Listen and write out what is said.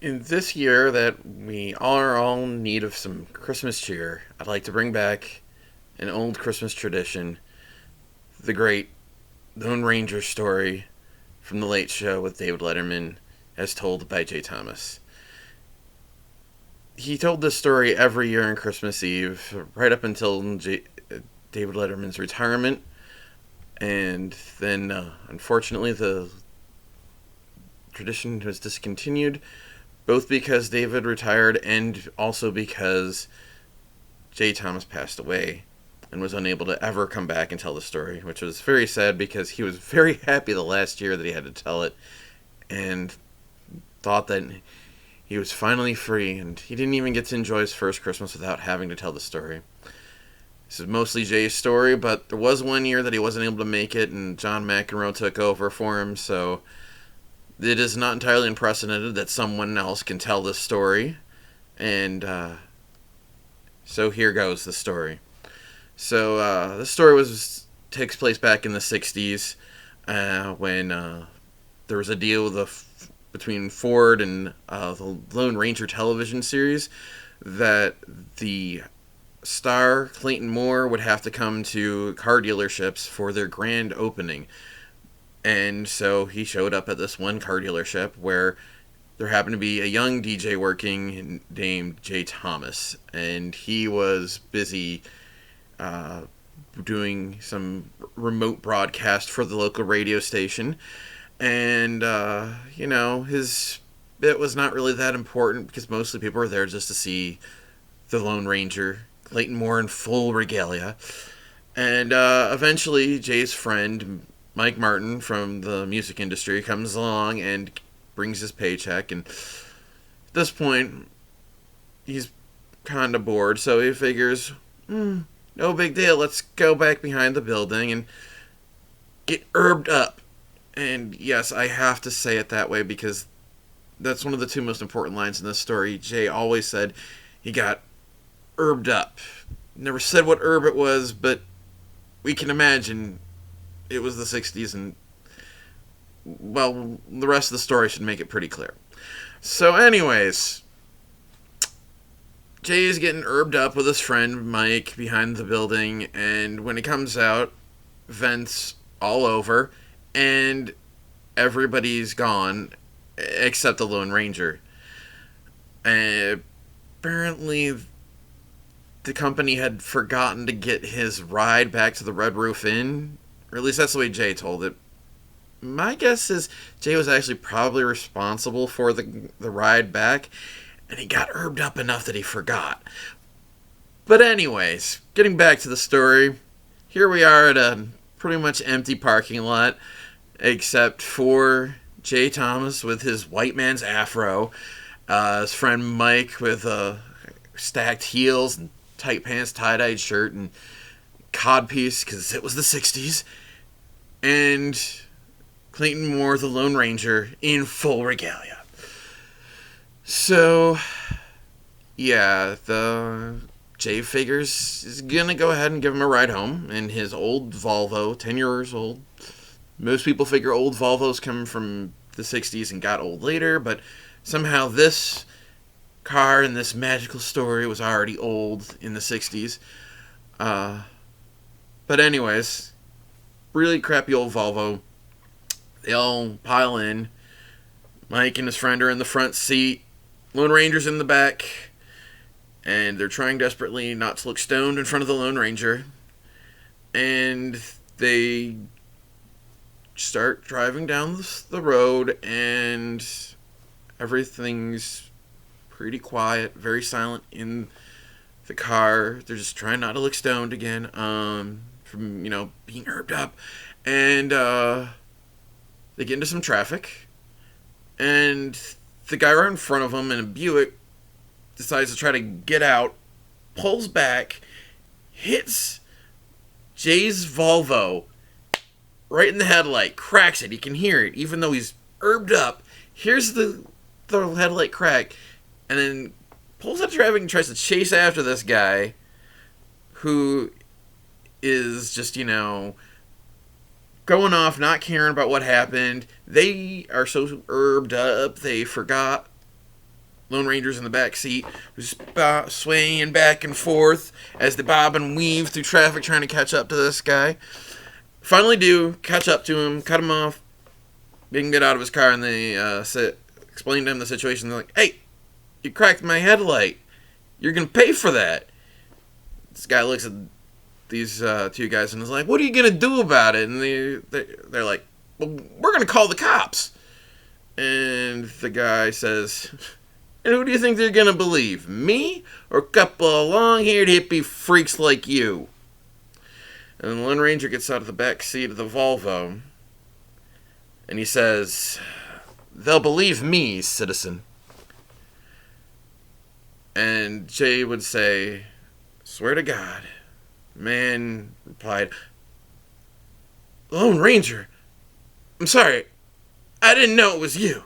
In this year that we are all in need of some Christmas cheer, I'd like to bring back an old Christmas tradition, the great Lone Ranger story from The Late Show with David Letterman, as told by Jay Thomas. He told this story every year on Christmas Eve, right up until David Letterman's retirement, and then unfortunately the tradition was discontinued, both because David retired and also because Jay Thomas passed away and was unable to ever come back and tell the story, which was very sad because he was very happy the last year that he had to tell it and thought that he was finally free, and he didn't even get to enjoy his first Christmas without having to tell the story. This is mostly Jay's story, but there was one year that he wasn't able to make it, and John McEnroe took over for him, so it is not entirely unprecedented that someone else can tell this story. And so here goes the story. So this story takes place back in the 60s when there was a deal between Ford and the Lone Ranger television series that the star Clayton Moore would have to come to car dealerships for their grand opening. And so he showed up at this one car dealership where there happened to be a young DJ working named Jay Thomas. And he was busy doing some remote broadcast for the local radio station. And, his bit was not really that important because mostly people were there just to see the Lone Ranger, Clayton Moore, in full regalia. And eventually Jay's friend, Mike Martin from the music industry, comes along and brings his paycheck, and at this point he's kind of bored, so he figures, no big deal, let's go back behind the building and get herbed up. And yes, I have to say it that way because that's one of the two most important lines in this story. Jay always said he got herbed up. Never said what herb it was, but we can imagine it was the 60s, and, well, the rest of the story should make it pretty clear. So anyways, Jay is getting herbed up with his friend Mike behind the building, and when he comes out, vents all over, and everybody's gone except the Lone Ranger. And apparently the company had forgotten to get his ride back to the Red Roof Inn. Or at least that's the way Jay told it. My guess is Jay was actually probably responsible for the ride back, and he got herbed up enough that he forgot. But anyways, getting back to the story, here we are at a pretty much empty parking lot, except for Jay Thomas with his white man's afro, his friend Mike with stacked heels and tight pants, tie-dyed shirt, and codpiece because it was the 60s, and Clayton Moore, the Lone Ranger, in full regalia. So, yeah, the Jay figures is gonna go ahead and give him a ride home in his old Volvo, 10 years old. Most people figure old Volvos come from the 60s and got old later, but somehow this car in this magical story was already old in the 60s. But anyways, really crappy old Volvo. They all pile in. Mike and his friend are in the front seat. Lone Ranger's in the back. And they're trying desperately not to look stoned in front of the Lone Ranger. And they start driving down the road, and everything's pretty quiet, very silent in the car. They're just trying not to look stoned again, from, being herbed up. And they get into some traffic, and the guy right in front of them in a Buick decides to try to get out, pulls back, hits Jay's Volvo right in the headlight, cracks it. He can hear it, even though he's herbed up. Here's the headlight crack, and then pulls out traffic and tries to chase after this guy who is just, going off, not caring about what happened. They are so herbed up, they forgot Lone Ranger's in the back seat, swaying back and forth as they bob and weave through traffic trying to catch up to this guy. Finally do catch up to him, cut him off, make him get out of his car, and they explain to him the situation. They're like, "Hey, you cracked my headlight. You're going to pay for that." This guy looks at these two guys and is like, "What are you going to do about it?" And they're like, "Well, we're going to call the cops." And the guy says, "And who do you think they're going to believe? Me or a couple of long-haired hippie freaks like you?" And then the Lone Ranger gets out of the back seat of the Volvo and he says, "They'll believe me, citizen." And Jay would say, "Swear to God." Man replied, "Lone Ranger, I'm sorry, I didn't know it was you."